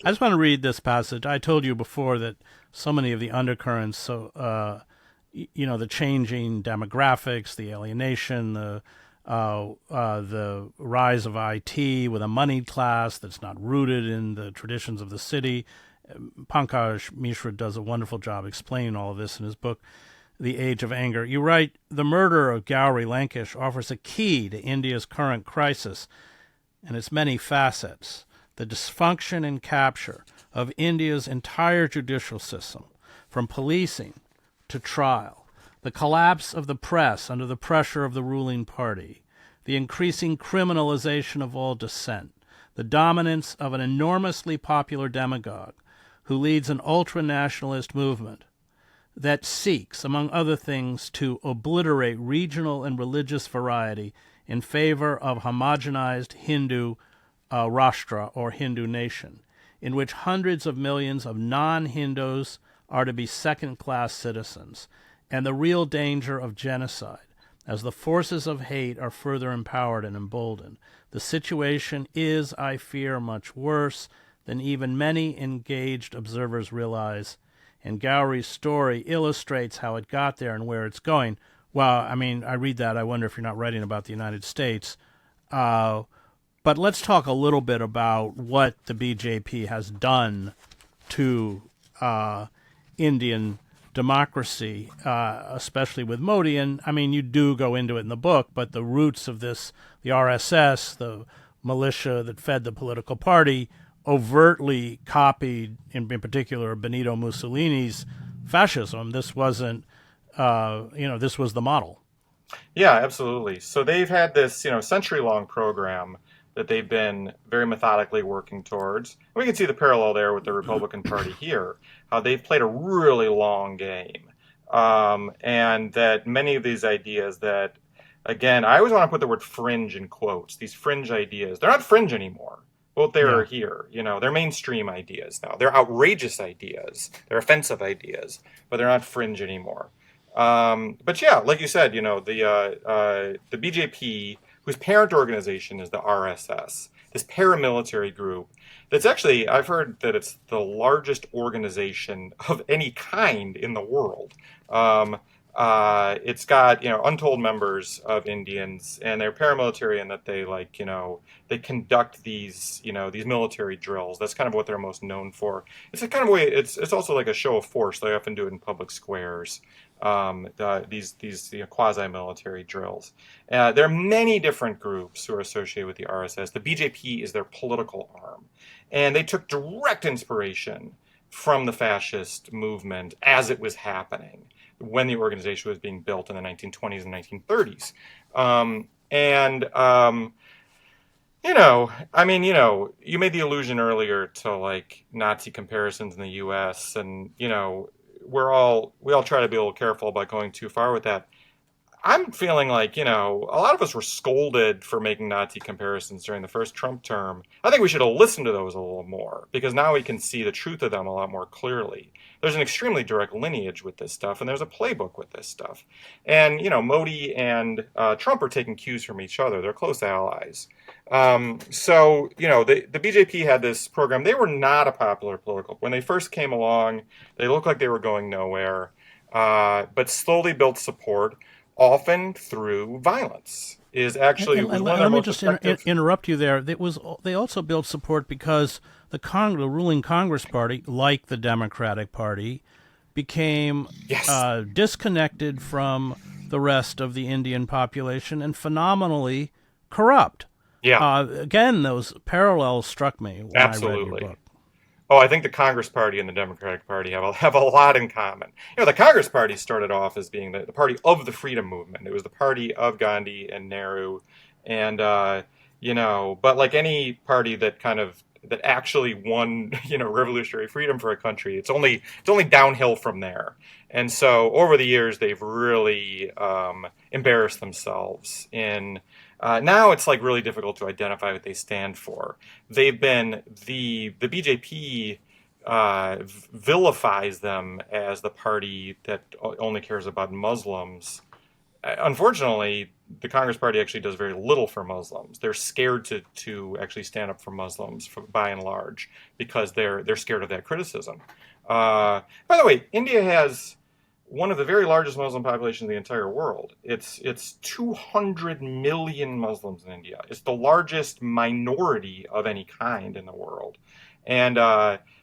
I just want to read this passage. I told you before that so many of the undercurrents, the changing demographics, the alienation, the rise of IT with a moneyed class that's not rooted in the traditions of the city. Pankaj Mishra does a wonderful job explaining all of this in his book, The Age of Anger. You write, the murder of Gauri Lankesh offers a key to India's current crisis and its many facets. The dysfunction and capture of India's entire judicial system, from policing to trial, the collapse of the press under the pressure of the ruling party, the increasing criminalization of all dissent, the dominance of an enormously popular demagogue who leads an ultra-nationalist movement that seeks, among other things, to obliterate regional and religious variety in favor of homogenized Hindu Rashtra, or Hindu nation, in which hundreds of millions of non-Hindus are to be second-class citizens, and the real danger of genocide, as the forces of hate are further empowered and emboldened. The situation is, I fear, much worse than even many engaged observers realize, and Gauri's story illustrates how it got there and where it's going. Well, I mean, I read that, I wonder if you're not writing about the United States. But let's talk a little bit about what the BJP has done to Indian democracy, especially with Modi. And, I mean, you do go into it in the book, but the roots of this, the RSS, the militia that fed the political party, overtly copied, in particular, Benito Mussolini's fascism. This wasn't, this was the model. Yeah, absolutely. So they've had this, century-long program that they've been very methodically working towards. And we can see the parallel there with the Republican Party here, how they've played a really long game. And that many of these ideas that, again, I always want to put the word fringe in quotes, these fringe ideas, they're not fringe anymore. Well, they're Yeah. here. They're mainstream ideas now. They're outrageous ideas. They're offensive ideas, but they're not fringe anymore. But yeah, like you said, the BJP, whose parent organization is the RSS, this paramilitary group that's actually, I've heard that it's the largest organization of any kind in the world. It's got, untold members of Indians, and they're paramilitary in that they they conduct these military drills. That's kind of what they're most known for. It's a kind of way, it's also like a show of force. They often do it in public squares. These quasi-military drills. There are many different groups who are associated with the RSS. The BJP is their political arm. And they took direct inspiration from the fascist movement as it was happening when the organization was being built in the 1920s and 1930s. You made the allusion earlier to Nazi comparisons in the U.S. and, we all try to be a little careful about going too far with that. I'm feeling like, a lot of us were scolded for making Nazi comparisons during the first Trump term. I think we should have listened to those a little more, because now we can see the truth of them a lot more clearly. There's an extremely direct lineage with this stuff, and there's a playbook with this stuff. And, Modi and Trump are taking cues from each other. They're close allies. The BJP had this program. They were not a popular political. When they first came along, they looked like they were going nowhere, but slowly built support, often through violence. Is actually was one of their Let me most just effective. interrupt you there. They also built support because the ruling Congress Party, like the Democratic Party, became Yes. disconnected from the rest of the Indian population and phenomenally corrupt. Yeah. Again, those parallels struck me when I read your Absolutely. book. Oh, I think the Congress Party and the Democratic Party have a lot in common. The Congress Party started off as being the party of the freedom movement. It was the party of Gandhi and Nehru, and but like any party that actually won, revolutionary freedom for a country, it's only downhill from there. And so over the years, they've really embarrassed themselves in. Now it's really difficult to identify what they stand for. They've been the BJP vilifies them as the party that only cares about Muslims, unfortunately, the Congress Party actually does very little for Muslims. They're scared to actually stand up for Muslims, by and large, because they're scared of that criticism. By the way, India has one of the very largest Muslim populations in the entire world. It's 200 million Muslims in India. It's the largest minority of any kind in the world, and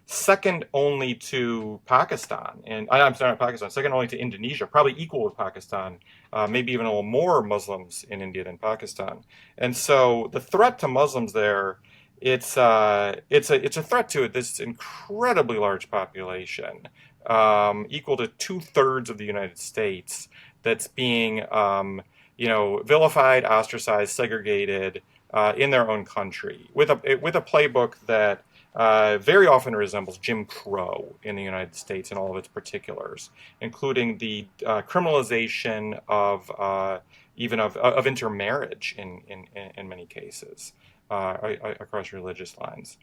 second only to Pakistan. And I'm sorry, not Pakistan. Second only to Indonesia. Probably equal with Pakistan. Maybe even a little more Muslims in India than Pakistan. And so the threat to Muslims there. It's a threat to this incredibly large population, equal to 2/3 of the United States, that's being vilified, ostracized, segregated in their own country with a playbook that very often resembles Jim Crow in the United States in all of its particulars, including the criminalization of even of intermarriage in many cases across religious lines.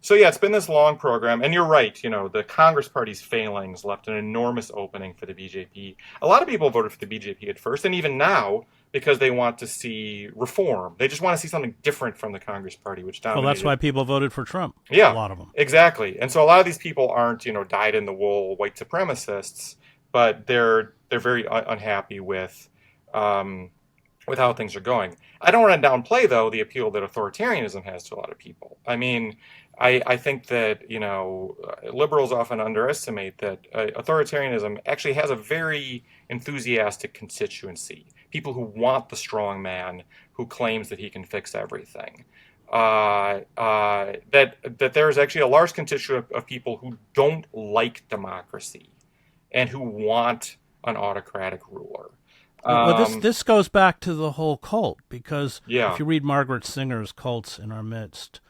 So yeah, it's been this long program, and you're right. The Congress Party's failings left an enormous opening for the BJP. A lot of people voted for the BJP at first, and even now, because they want to see reform. They just want to see something different from the Congress Party, which dominated. Well, that's why people voted for Trump. Yeah, a lot of them. Exactly. And so a lot of these people aren't, dyed-in-the-wool white supremacists, but they're very unhappy with how things are going. I don't want to downplay, though, the appeal that authoritarianism has to a lot of people. I mean, I think that, liberals often underestimate that authoritarianism actually has a very enthusiastic constituency. People who want the strong man who claims that he can fix everything. That there is actually a large constituent of people who don't like democracy and who want an autocratic ruler. Well, this goes back to the whole cult, because Yeah. if you read Margaret Singer's Cults in Our Midst,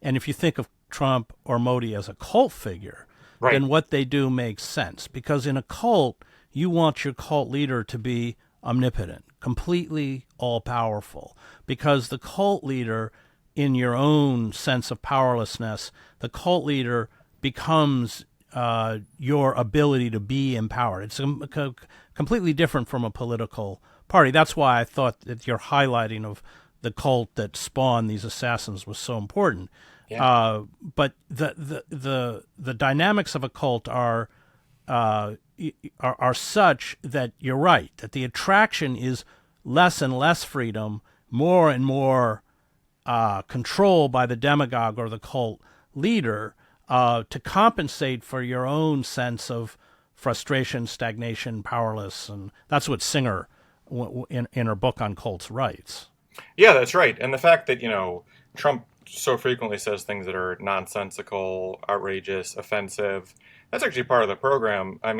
and if you think of Trump or Modi as a cult figure, Right. then what they do makes sense. Because in a cult, you want your cult leader to be omnipotent, completely all-powerful. Because the cult leader, in your own sense of powerlessness, the cult leader becomes your ability to be empowered. It's completely different from a political party. That's why I thought that your highlighting of the cult that spawned these assassins was so important. Yeah. But the dynamics of a cult are such that you're right, that the attraction is less and less freedom, more and more control by the demagogue or the cult leader, to compensate for your own sense of frustration, stagnation, powerless. And that's what Singer, in her book on cults, writes. Yeah, that's right. And the fact that, Trump so frequently says things that are nonsensical, outrageous, offensive, that's actually part of the program. I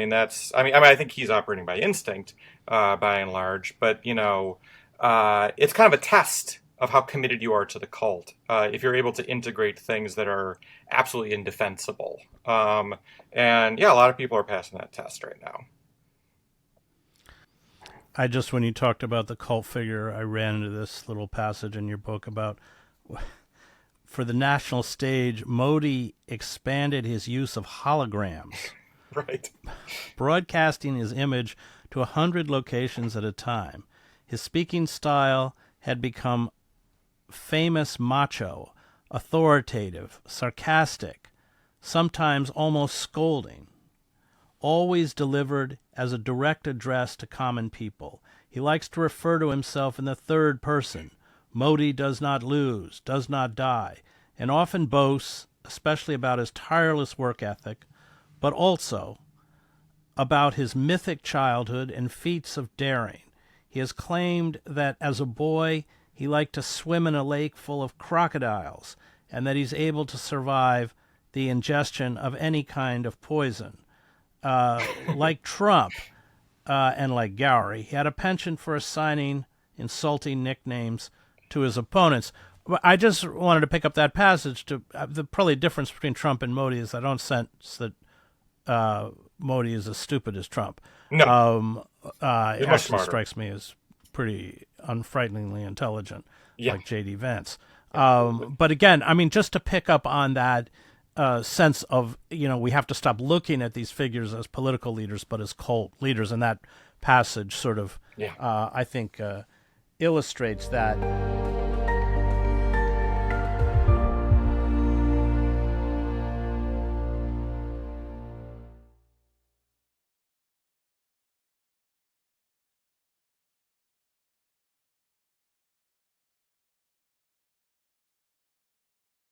think he's operating by instinct, by and large, but, it's kind of a test of how committed you are to the cult, if you're able to integrate things that are absolutely indefensible. And yeah, a lot of people are passing that test right now. When you talked about the cult figure, I ran into this little passage in your book about, for the national stage, Modi expanded his use of holograms. Right. Broadcasting his image to 100 locations at a time. His speaking style had become famous macho, authoritative, sarcastic, sometimes almost scolding, always delivered as a direct address to common people. He likes to refer to himself in the third person. Modi does not lose, does not die, and often boasts, especially about his tireless work ethic, but also about his mythic childhood and feats of daring. He has claimed that as a boy he liked to swim in a lake full of crocodiles, and that he's able to survive the ingestion of any kind of poison. Like Trump and like Gauri, he had a penchant for assigning insulting nicknames to his opponents. I just wanted to pick up that passage. The probably difference between Trump and Modi is I don't sense that Modi is as stupid as Trump. No. It Much actually smarter. strikes me as pretty unfrighteningly intelligent, Yeah. like J.D. Vance. But again, just to pick up on that sense of, we have to stop looking at these figures as political leaders, but as cult leaders, and that passage sort of, Yeah. I think, illustrates that.